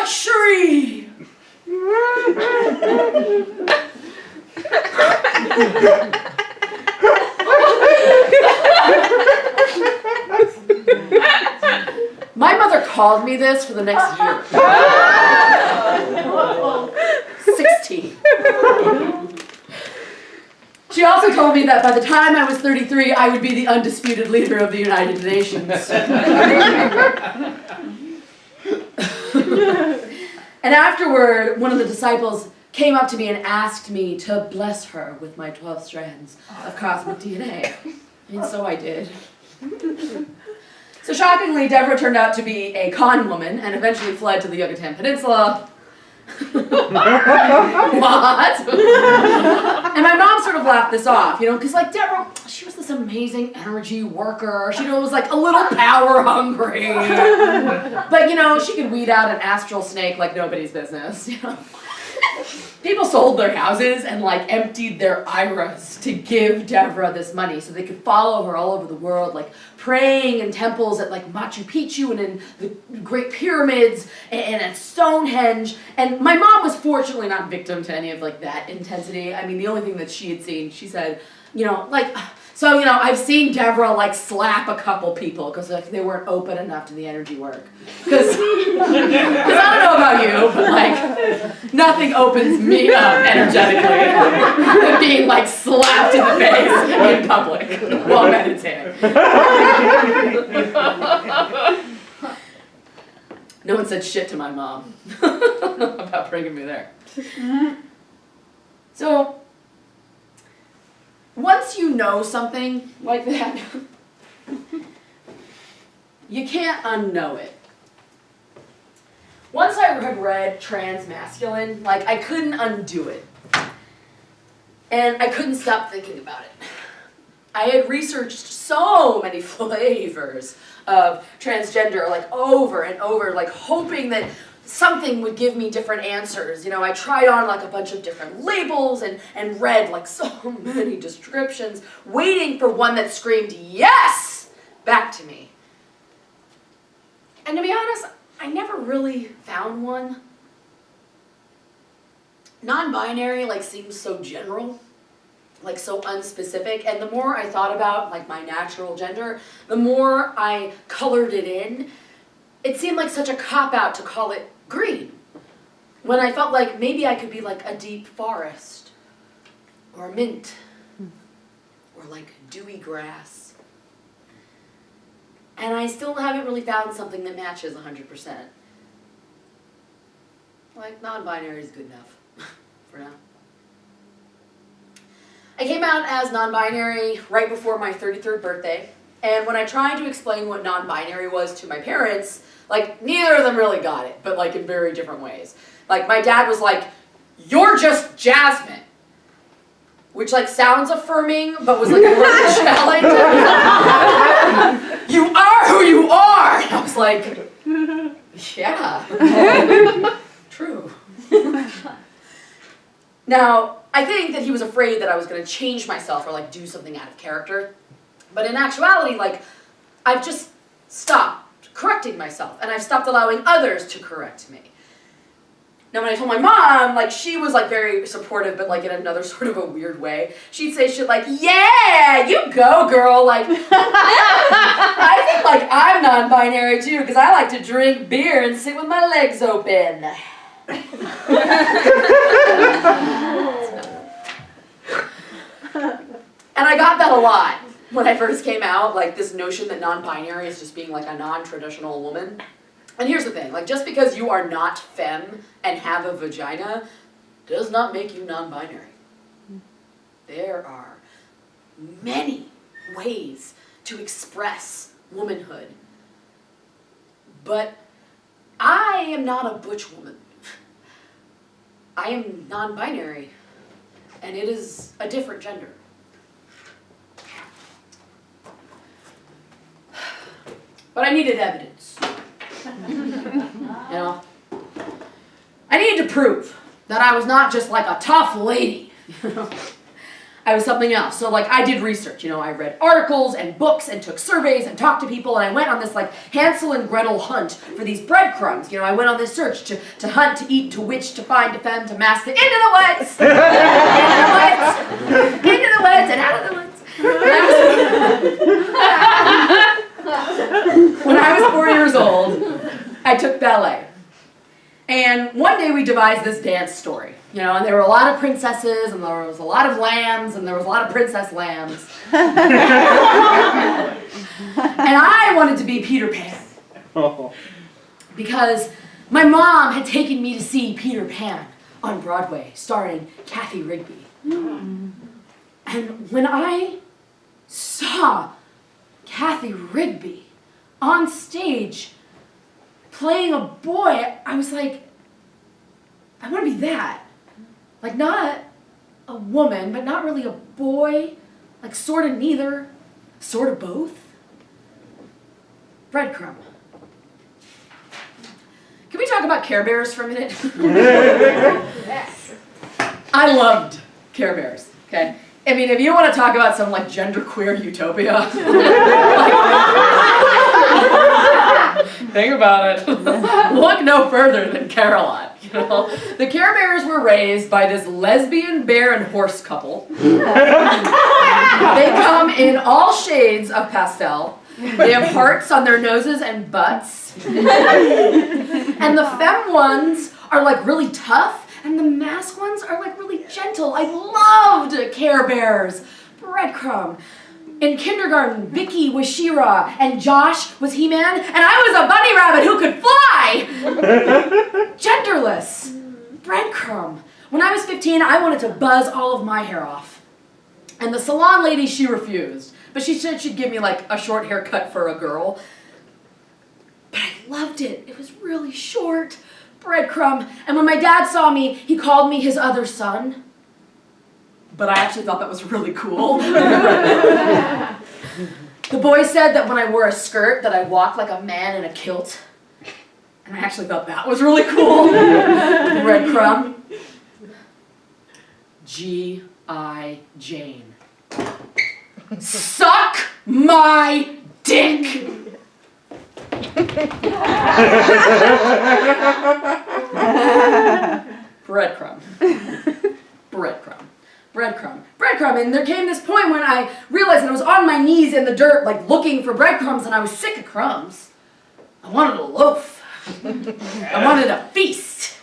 luxury. My mother called me this for the next year. 16. She also told me that by the time I was 33, I would be the undisputed leader of the United Nations. And afterward, one of the disciples came up to me and asked me to bless her with my 12 strands of cosmic DNA. And so I did. So shockingly, Deborah turned out to be a con woman and eventually fled to the Yucatan Peninsula. What? And my mom sort of laughed this off, you know, because like Deborah, she was this amazing energy worker. She was like a little power hungry. But you know, she could weed out an astral snake like nobody's business, you know. People sold their houses and like emptied their IRAs to give Deborah this money so they could follow her all over the world, like praying in temples at like Machu Picchu and in the Great Pyramids and at Stonehenge. And my mom was fortunately not victim to any of like that intensity. I mean, the only thing that she had seen, she said, you know, like, so, you know, I've seen Deborah like slap a couple people because like, they weren't open enough to the energy work. Because I don't know about you, but like, nothing opens me up energetically than being like slapped in the face in public while meditating. No one said shit to my mom about bringing me there. So, once you know something like that, you can't unknow it. Once I had read Transmasculine, like I couldn't undo it. And I couldn't stop thinking about it. I had researched so many flavors of transgender, like over and over, like hoping that something would give me different answers. You know, I tried on like a bunch of different labels and read like so many descriptions, waiting for one that screamed yes back to me. And to be honest, I never really found one. Non-binary like seems so general, like so unspecific, and the more I thought about like my natural gender, the more I colored it in. It seemed like such a cop-out to call it green, when I felt like maybe I could be like a deep forest, or mint, or like dewy grass. And I still haven't really found something that matches 100%. Like, non-binary is good enough, for now. I came out as non-binary right before my 33rd birthday, and when I tried to explain what non-binary was to my parents, like, neither of them really got it, but like in very different ways. Like, my dad was like, "You're just Jasmine," which like sounds affirming, but was like a little challenge. "You are who you are!" And I was like, yeah, true. Now, I think that he was afraid that I was going to change myself or like do something out of character. But in actuality, like, I've just stopped correcting myself, and I've stopped allowing others to correct me. Now, when I told my mom, like, she was like very supportive, but like in another sort of a weird way. She'd say shit like, "Yeah, you go, girl. Like, I think like I'm non-binary too, because I like to drink beer and sit with my legs open." And I got that a lot when I first came out, like this notion that non-binary is just being like a non-traditional woman. And here's the thing, like just because you are not femme and have a vagina does not make you non-binary. There are many ways to express womanhood. But I am not a butch woman. I am non-binary, and it is a different gender. But I needed evidence. You know? I needed to prove that I was not just like a tough lady. You know? I was something else. So like I did research, you know, I read articles and books and took surveys and talked to people, and I went on this like Hansel and Gretel hunt for these breadcrumbs. You know, I went on this search to hunt, to eat, to witch, to find, to fend, to mask, into the woods! Into the woods! Into the woods and out of the woods. When I was 4 years old, I took ballet. And one day we devised this dance story, you know, and there were a lot of princesses, and there was a lot of lambs, and there was a lot of princess lambs. And I wanted to be Peter Pan. Because my mom had taken me to see Peter Pan on Broadway, starring Kathy Rigby. And when I saw Kathy Rigby on stage playing a boy, I was like, I want to be that. Like, not a woman, but not really a boy. Like, sort of neither, sort of both. Breadcrumb. Can we talk about Care Bears for a minute? I loved Care Bears, okay? I mean, if you want to talk about some, like, genderqueer utopia, think about it. Look no further than Caroline. You know? The Care Bears were raised by this lesbian bear and horse couple. They come in all shades of pastel. They have hearts on their noses and butts. And the femme ones are like really tough, and the mask ones are like really gentle. I loved Care Bears. Breadcrumb. In kindergarten, Vicky was She-Ra, and Josh was He-Man, and I was a bunny rabbit who could fly! Genderless. Breadcrumb. When I was 15, I wanted to buzz all of my hair off. And the salon lady, she refused. But she said she'd give me like a short haircut for a girl. But I loved it. It was really short. Breadcrumb. And when my dad saw me, he called me his other son. But I actually thought that was really cool. The boys said that when I wore a skirt that I walked like a man in a kilt. And I actually thought that was really cool. Breadcrumb. G.I. Jane. Suck my dick! Breadcrumb. Breadcrumb. Breadcrumb. Breadcrumb. And there came this point when I realized that I was on my knees in the dirt, like looking for breadcrumbs, and I was sick of crumbs. I wanted a loaf. I wanted a feast.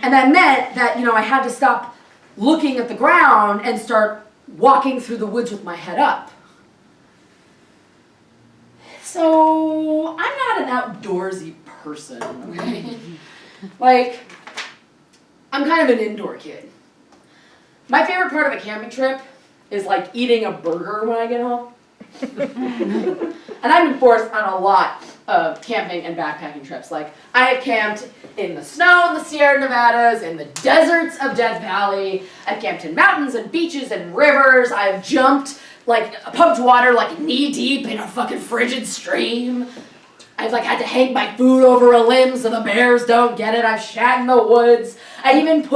And that meant that, you know, I had to stop looking at the ground and start walking through the woods with my head up. So, I'm not an outdoorsy person, okay? Like, I'm kind of an indoor kid. My favorite part of a camping trip is like eating a burger when I get home. And I've been forced on a lot of camping and backpacking trips. Like, I have camped in the snow in the Sierra Nevadas, in the deserts of Death Valley. I've camped in mountains and beaches and rivers. I've jumped, like, pumped water, like, knee-deep in a fucking frigid stream. I've, like, had to hang my food over a limb so the bears don't get it. I've shat in the woods. I even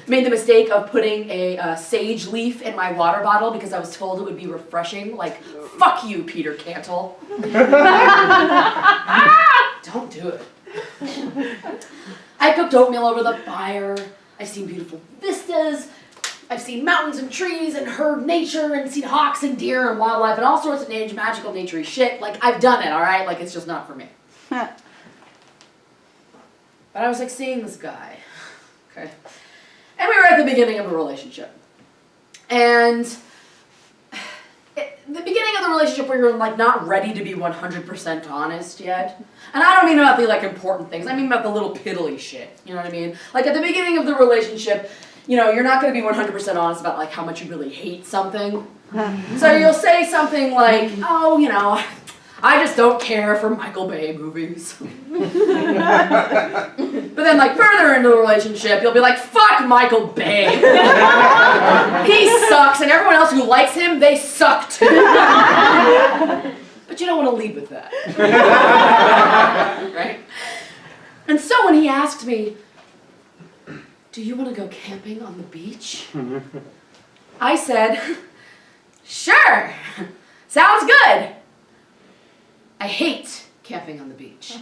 made the mistake of putting a sage leaf in my water bottle because I was told it would be refreshing. Like, fuck you, Peter Cantle. Don't do it. I cooked oatmeal over the fire. I've seen beautiful vistas. I've seen mountains and trees and heard nature and seen hawks and deer and wildlife and all sorts of magical naturey shit. Like, I've done it, all right? Like, it's just not for me. But I was like seeing this guy, okay? And we were at the beginning of a relationship. And the beginning of the relationship where you're like not ready to be 100% honest yet. And I don't mean about the like important things. I mean about the little piddly shit. You know what I mean? Like at the beginning of the relationship, you know, you're not going to be 100% honest about like how much you really hate something. So you'll say something like, oh, you know, I just don't care for Michael Bay movies. But then like further into the relationship, you'll be like, fuck Michael Bay. He sucks, and everyone else who likes him, they suck too. But you don't want to lead with that. Right? And so when he asked me, do you want to go camping on the beach? I said, Sure, sounds good. I hate camping on the beach.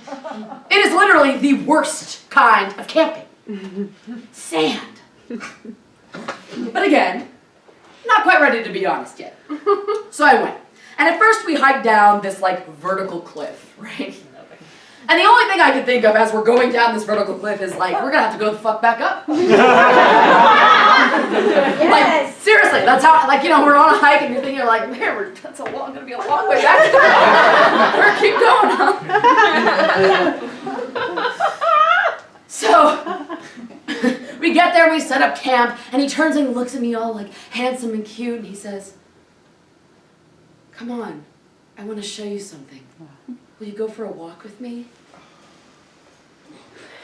It is literally the worst kind of camping. Sand. But again, not quite ready to be honest yet. So I went. And at first we hiked down this like vertical cliff, right? And the only thing I could think of as we're going down this vertical cliff is like, we're gonna have to go the fuck back up. Yes. Like, seriously, that's how, like, you know, we're on a hike and you're thinking like, man, that's gonna be a long way back. We're keep going, huh? So, we get there, we set up camp, and he turns and looks at me all like handsome and cute, and he says, come on, I want to show you something. Will you go for a walk with me?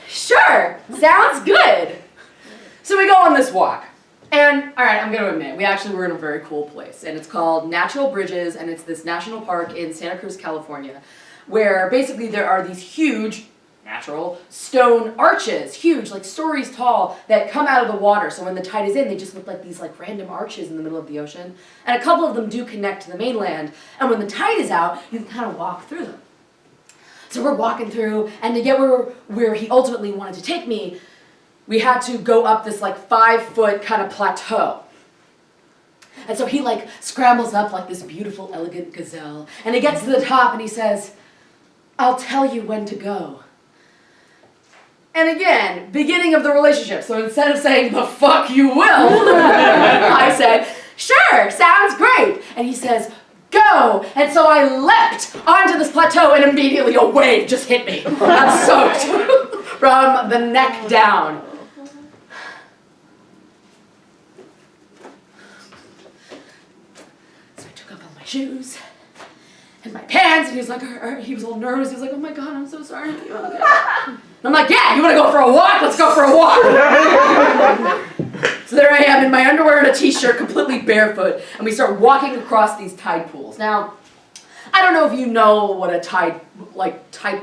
Sure, sounds good. So we go on this walk. And, all right, I'm going to admit, we actually were in a very cool place. And it's called Natural Bridges, and it's this national park in Santa Cruz, California, where basically there are these huge, natural, stone arches, huge, like stories tall, that come out of the water. So when the tide is in, they just look like these like random arches in the middle of the ocean. And a couple of them do connect to the mainland. And when the tide is out, you can kind of walk through them. So we're walking through, and to get where he ultimately wanted to take me, we had to go up this like 5-foot kind of plateau. And so he like scrambles up like this beautiful, elegant gazelle, and he gets to the top and he says, I'll tell you when to go. And again, beginning of the relationship, so instead of saying, the fuck you will, I said, sure, sounds great. And he says, go! And so I leapt onto this plateau and immediately a wave just hit me. I'm soaked from the neck down. So I took off all my shoes and my pants, and he was like, he was all nervous. He was like, oh my God, I'm so sorry. Are you okay? And I'm like, yeah, you want to go for a walk? Let's go for a walk. So there I am in my underwear and a t-shirt, completely barefoot, and we start walking across these tide pools. Now, I don't know if you know what a tide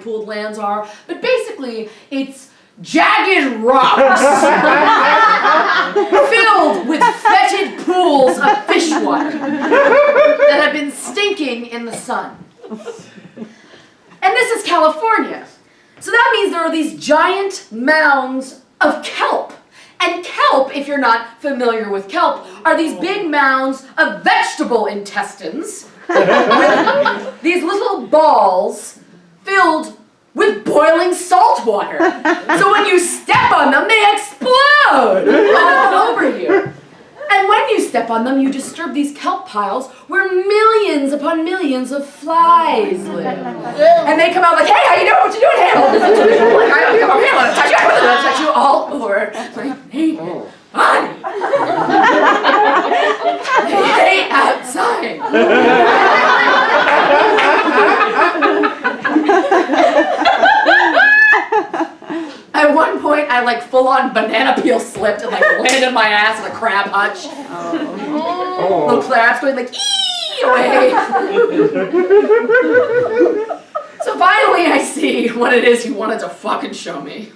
pooled lands are, but basically it's jagged rocks filled with fetid pools of fish water that have been stinking in the sun. And this is California. So that means there are these giant mounds of kelp. And kelp, if you're not familiar with kelp, are these big mounds of vegetable intestines with these little balls filled with boiling salt water. So when you step on them, they explode all over you. And when you step on them, you disturb these kelp piles where millions upon millions of flies live. And they come out like, hey, how you doing? What you doing? Hey, hold this. Like, I don't come over here. I want to touch you. I want to touch you all over my naked body. They hate outside. At one point, I like full-on banana peel slipped and like landed my ass in a crab hutch. Oh. Little crabs going like, ee away. So finally, I see what it is he wanted to fucking show me.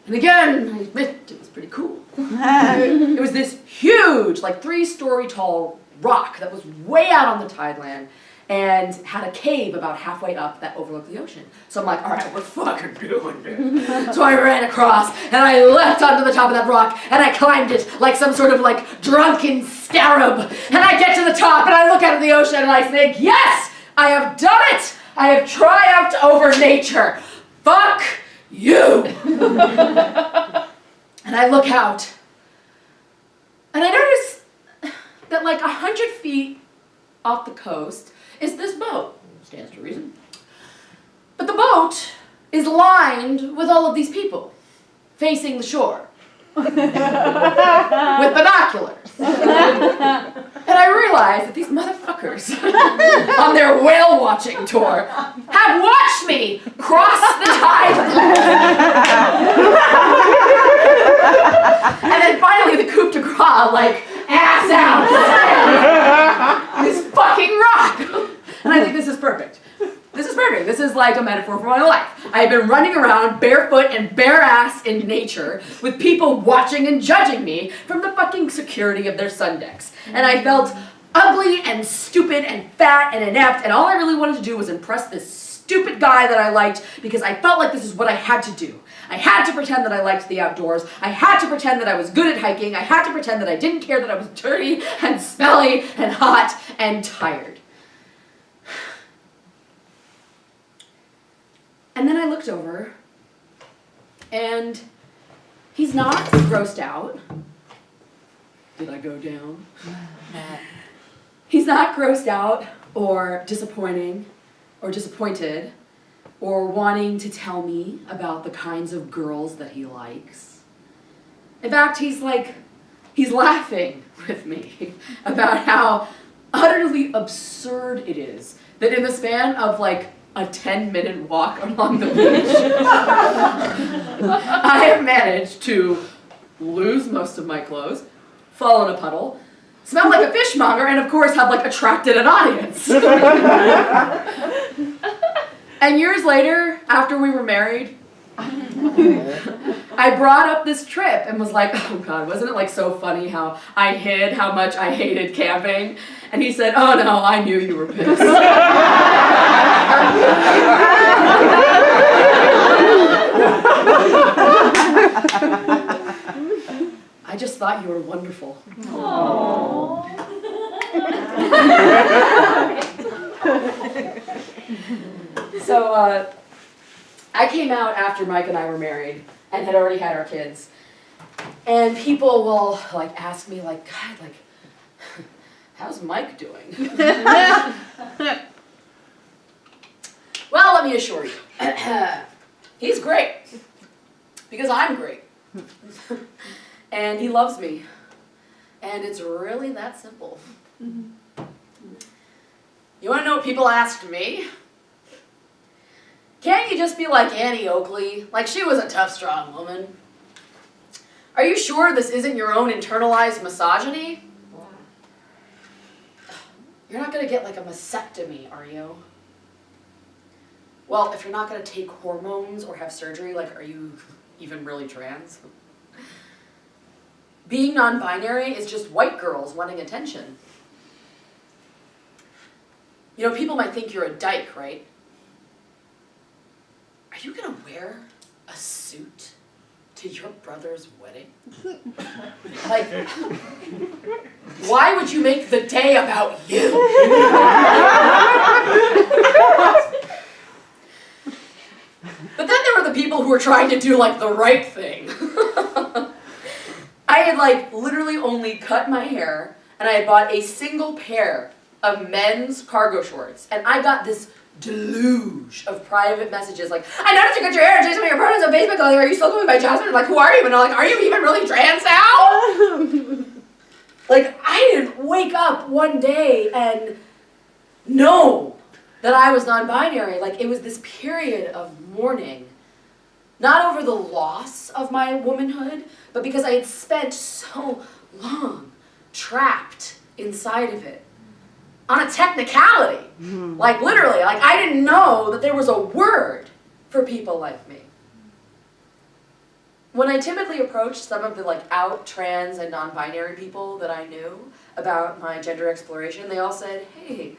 And again, I admit it was pretty cool. It was this huge, like 3-story tall rock that was way out on the tideland and had a cave about halfway up that overlooked the ocean. So I'm like, all right, we're fucking doing it. So I ran across and I leapt onto the top of that rock and I climbed it like some sort of like drunken scarab. And I get to the top and I look out at the ocean and I think, yes, I have done it. I have triumphed over nature. Fuck you. And I look out and I notice that like 100 feet off the coast is this boat. Stands to reason. But the boat is lined with all of these people facing the shore with binoculars. And I realize that these motherfuckers on their whale watching tour have watched me cross the tide. And then finally the coup de grace, like, ass out. This fucking rock. And I think this is perfect. This is perfect. This is like a metaphor for my life. I have been running around barefoot and bare ass in nature with people watching and judging me from the fucking security of their sun decks. And I felt ugly and stupid and fat and inept, and all I really wanted to do was impress this stupid guy that I liked because I felt like this is what I had to do. I had to pretend that I liked the outdoors. I had to pretend that I was good at hiking. I had to pretend that I didn't care that I was dirty and smelly and hot and tired. And then I looked over, and he's not grossed out. Did I go down? He's not grossed out or disappointed or wanting to tell me about the kinds of girls that he likes. In fact, he's laughing with me about how utterly absurd it is that in the span of like a 10-minute walk along the beach, I have managed to lose most of my clothes, fall in a puddle, smell like a fishmonger, and of course have like attracted an audience. And years later, after we were married, I brought up this trip and was like, oh God, wasn't it like so funny how I hid how much I hated camping? And he said, oh no, I knew you were pissed. I just thought you were wonderful. Aww. So I came out after Mike and I were married and had already had our kids. And people will like ask me like, God, like, how's Mike doing? Well, let me assure you, he's great because I'm great. And he loves me. And it's really that simple. You want to know what people asked me? Can't you just be like Annie Oakley? Like she was a tough, strong woman. Are you sure this isn't your own internalized misogyny? You're not going to get like a mastectomy, are you? Well, if you're not going to take hormones or have surgery, like are you even really trans? Being non-binary is just white girls wanting attention. You know, people might think you're a dyke, right? Are you gonna wear a suit to your brother's wedding? Like, why would you make the day about you? But then there were the people who were trying to do like the right thing. I had like literally only cut my hair and I had bought a single pair of men's cargo shorts, and I got this deluge of private messages like, I noticed you got your hair and changed some of your pronouns on Facebook. Like, are you still going by Jasmine? I'm like, who are you? And I'm like, are you even really trans now? Like, I didn't wake up one day and know that I was non-binary. Like, it was this period of mourning, not over the loss of my womanhood, but because I had spent so long trapped inside of it. On a technicality. Like literally, like I didn't know that there was a word for people like me. When I typically approached some of the like out trans and non-binary people that I knew about my gender exploration, they all said, hey,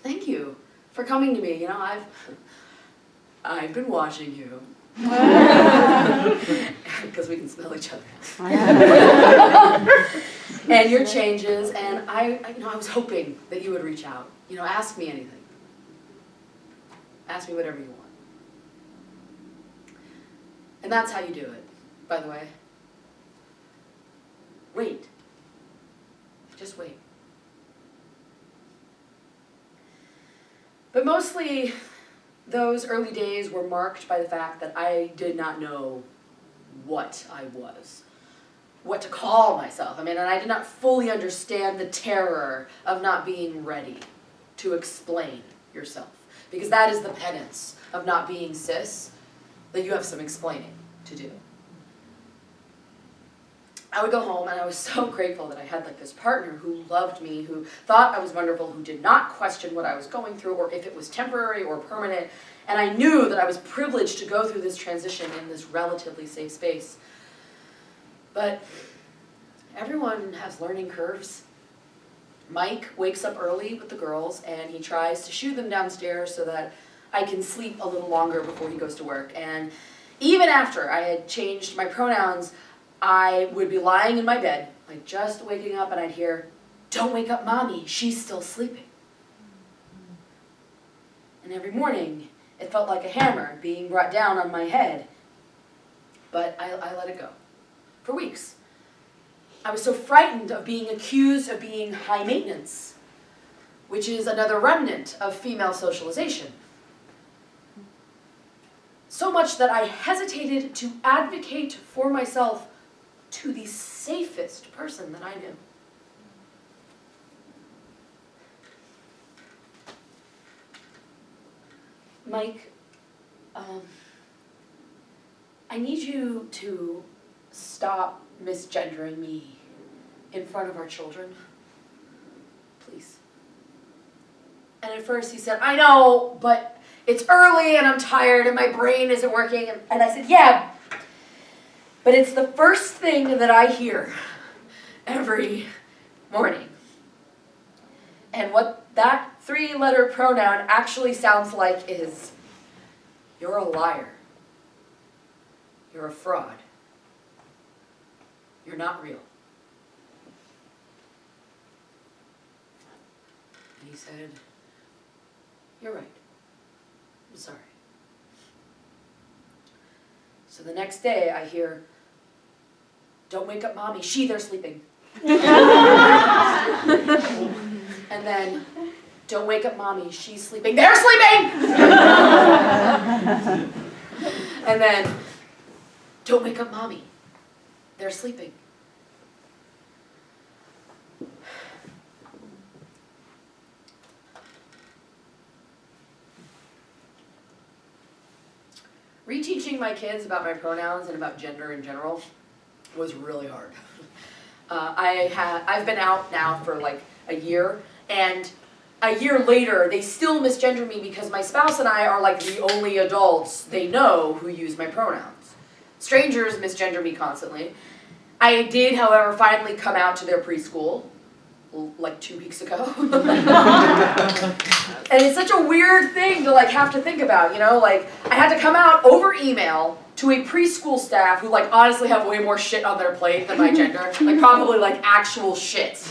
thank you for coming to me. You know, I've been watching you. Because we can smell each other. And your changes, and I was hoping that you would reach out. You know, ask me anything. Ask me whatever you want. And that's how you do it, by the way. Wait. Just wait. But mostly, those early days were marked by the fact that I did not know what I was, what to call myself. I mean, and I did not fully understand the terror of not being ready to explain yourself. Because that is the penance of not being cis, that you have some explaining to do. I would go home and I was so grateful that I had like this partner who loved me, who thought I was wonderful, who did not question what I was going through or if it was temporary or permanent. And I knew that I was privileged to go through this transition in this relatively safe space. But everyone has learning curves. Mike wakes up early with the girls, and he tries to shoo them downstairs so that I can sleep a little longer before he goes to work. And even after I had changed my pronouns, I would be lying in my bed, like just waking up, and I'd hear, "Don't wake up Mommy, she's still sleeping." And every morning, it felt like a hammer being brought down on my head. But I let it go. For weeks. I was so frightened of being accused of being high maintenance, which is another remnant of female socialization. So much that I hesitated to advocate for myself to the safest person that I knew. Mike, I need you to stop misgendering me in front of our children, please. And at first he said, "I know, but it's early and I'm tired and my brain isn't working." And I said, "Yeah, but it's the first thing that I hear every morning." And what that 3-letter pronoun actually sounds like is, "You're a liar. You're a fraud. You're not real." And he said, "You're right. I'm sorry." So the next day I hear, "Don't wake up Mommy, they're sleeping." And then, "Don't wake up Mommy, she's sleeping." They're sleeping! And then, "Don't wake up Mommy, they're sleeping." Reteaching my kids about my pronouns and about gender in general was really hard. I've been out now for like a year, and a year later they still misgender me because my spouse and I are like the only adults they know who use my pronouns. Strangers misgender me constantly. I did, however, finally come out to their preschool like 2 weeks ago. And it's such a weird thing to like have to think about, you know, like I had to come out over email to a preschool staff who like honestly have way more shit on their plate than my gender, like probably like actual shit.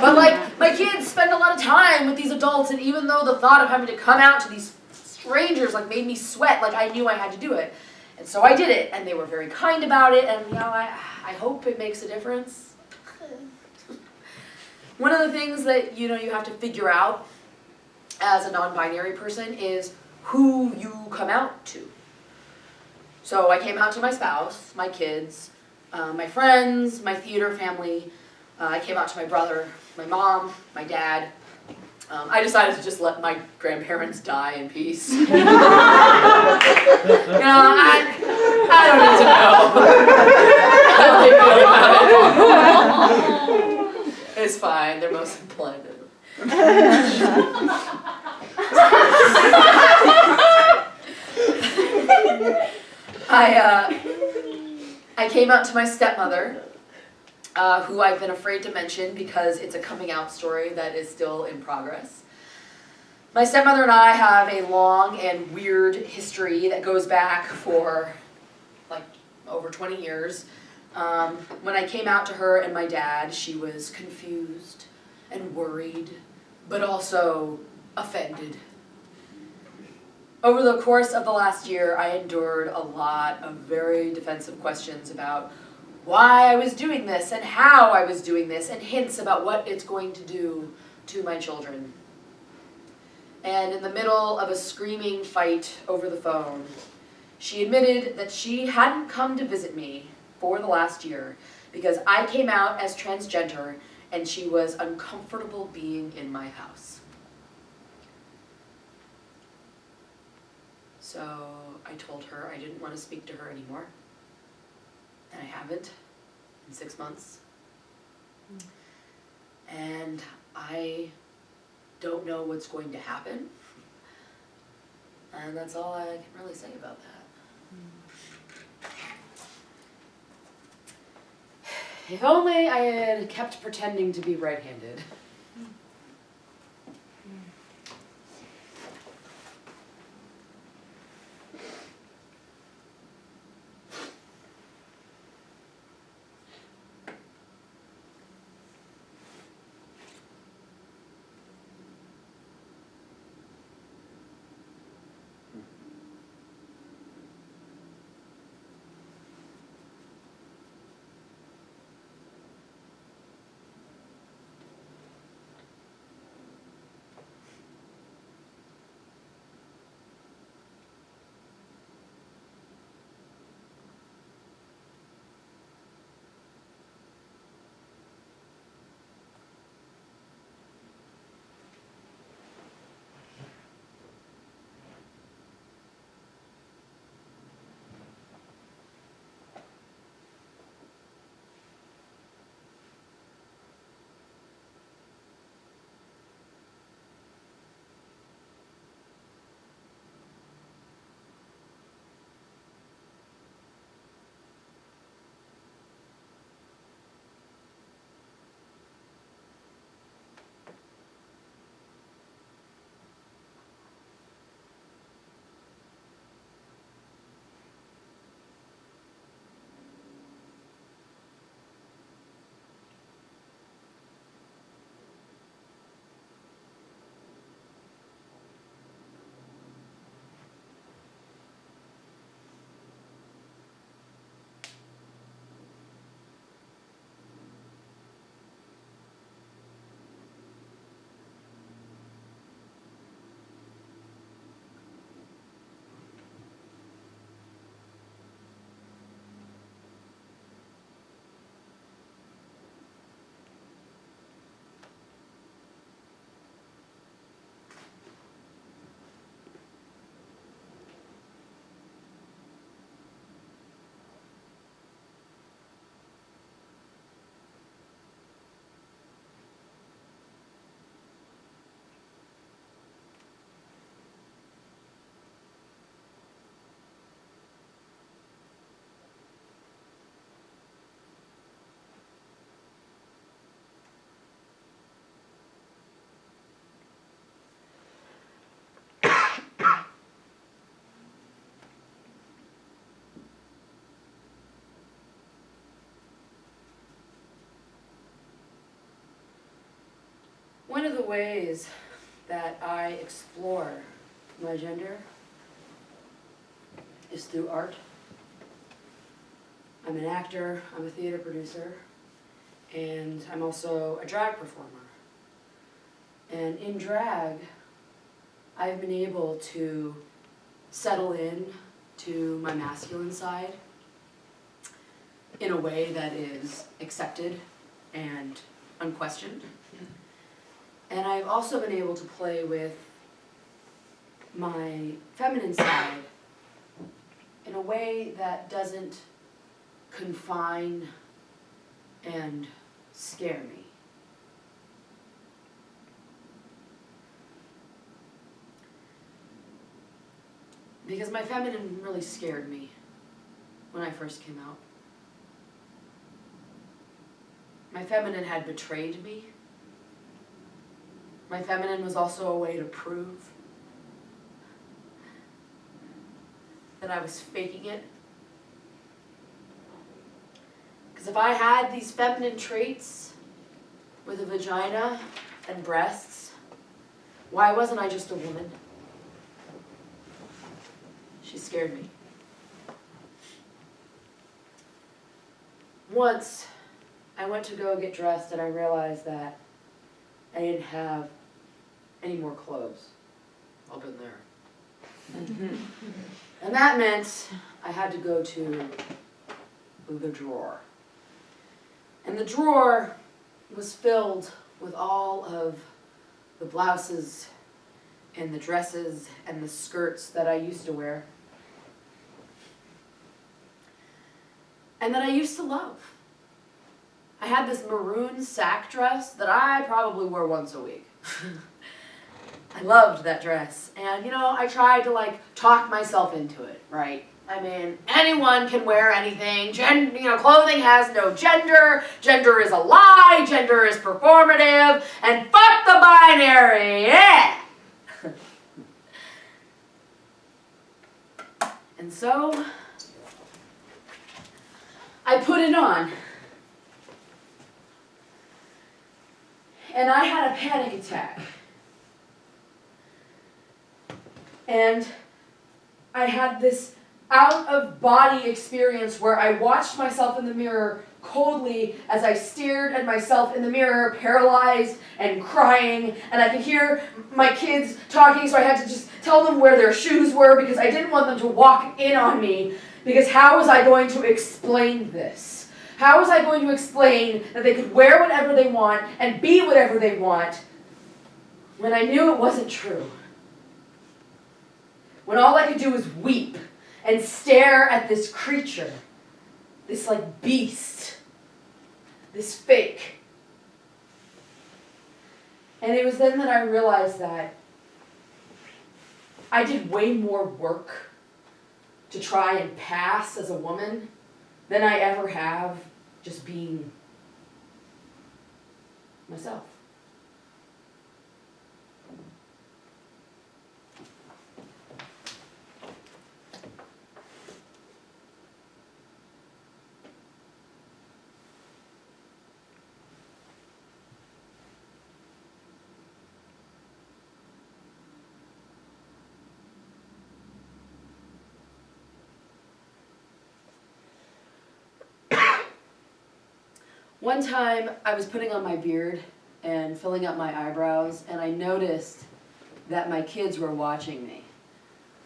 But like my kids spend a lot of time with these adults, and even though the thought of having to come out to these strangers like made me sweat, like I knew I had to do it. And so I did it, and they were very kind about it, and you know, I hope it makes a difference. One of the things that you have to figure out as a non-binary person is who you come out to. So I came out to my spouse, my kids, my friends, my theater family. I came out to my brother, my mom, my dad. I decided to just let my grandparents die in peace. I don't need to know. I don't think about it. It's fine. They're mostly blended. I came out to my stepmother, who I've been afraid to mention because it's a coming out story that is still in progress. My stepmother and I have a long and weird history that goes back for like over 20 years. When I came out to her and my dad, she was confused and worried, but also offended. Over the course of the last year, I endured a lot of very defensive questions about why I was doing this and how I was doing this, and hints about what it's going to do to my children. And in the middle of a screaming fight over the phone, she admitted that she hadn't come to visit me for the last year because I came out as transgender and she was uncomfortable being in my house. So I told her I didn't want to speak to her anymore. And I haven't in 6 months. And I don't know what's going to happen. And that's all I can really say about that. If only I had kept pretending to be right-handed. One of the ways that I explore my gender is through art. I'm an actor, I'm a theater producer, and I'm also a drag performer. And in drag, I've been able to settle in to my masculine side in a way that is accepted and unquestioned. And I've also been able to play with my feminine side in a way that doesn't confine and scare me. Because my feminine really scared me when I first came out. My feminine had betrayed me. My feminine was also a way to prove that I was faking it. Because if I had these feminine traits with a vagina and breasts, why wasn't I just a woman? She scared me. Once, I went to go get dressed and I realized that I didn't have any more clothes. I've been there. And that meant I had to go to the drawer. And the drawer was filled with all of the blouses and the dresses and the skirts that I used to wear. And that I used to love. I had this maroon sack dress that I probably wore once a week. I loved that dress. And, you know, I tried to, talk myself into it, right? I mean, anyone can wear anything. Clothing has no gender. Gender is a lie. Gender is performative. And fuck the binary. Yeah. And so I put it on. And I had a panic attack. And I had this out-of-body experience where I watched myself in the mirror coldly as I stared at myself in the mirror, paralyzed and crying, and I could hear my kids talking, so I had to just tell them where their shoes were because I didn't want them to walk in on me, because how was I going to explain this? How was I going to explain that they could wear whatever they want and be whatever they want when I knew it wasn't true? When all I could do was weep and stare at this creature, this like beast, this fake. And it was then that I realized that I did way more work to try and pass as a woman than I ever have just being myself. One time I was putting on my beard and filling up my eyebrows, and I noticed that my kids were watching me.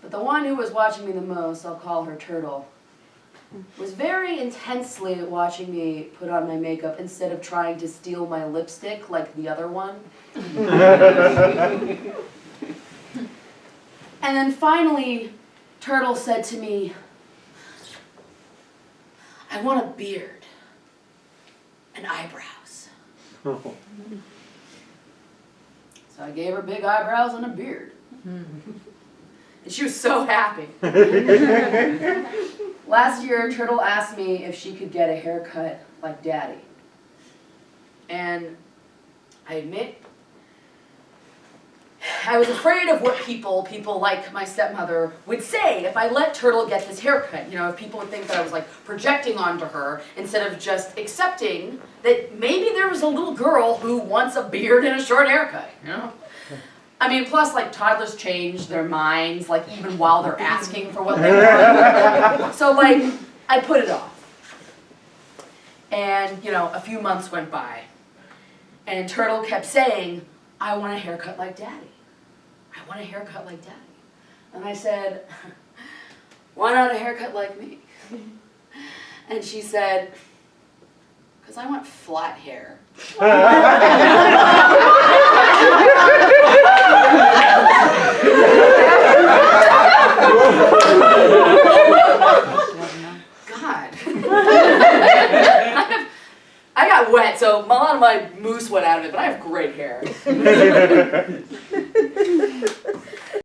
But the one who was watching me the most, I'll call her Turtle, was very intensely watching me put on my makeup instead of trying to steal my lipstick like the other one. And then finally, Turtle said to me, "I want a beard and eyebrows." So I gave her big eyebrows and a beard. And she was so happy. Last year, Turtle asked me if she could get a haircut like Daddy. And I admit, I was afraid of what people like my stepmother would say if I let Turtle get this haircut. If people would think that I was like projecting onto her instead of just accepting that maybe there was a little girl who wants a beard and a short haircut, I mean, plus like toddlers change their minds like even while they're asking for what they want. So like I put it off. And a few months went by. And Turtle kept saying, "I want a haircut like Daddy. I want a haircut like Daddy." And I said, "Why not a haircut like me?" And she said, "Because I want flat hair." God. I got wet, so a lot of my mousse went out of it, but I have great hair.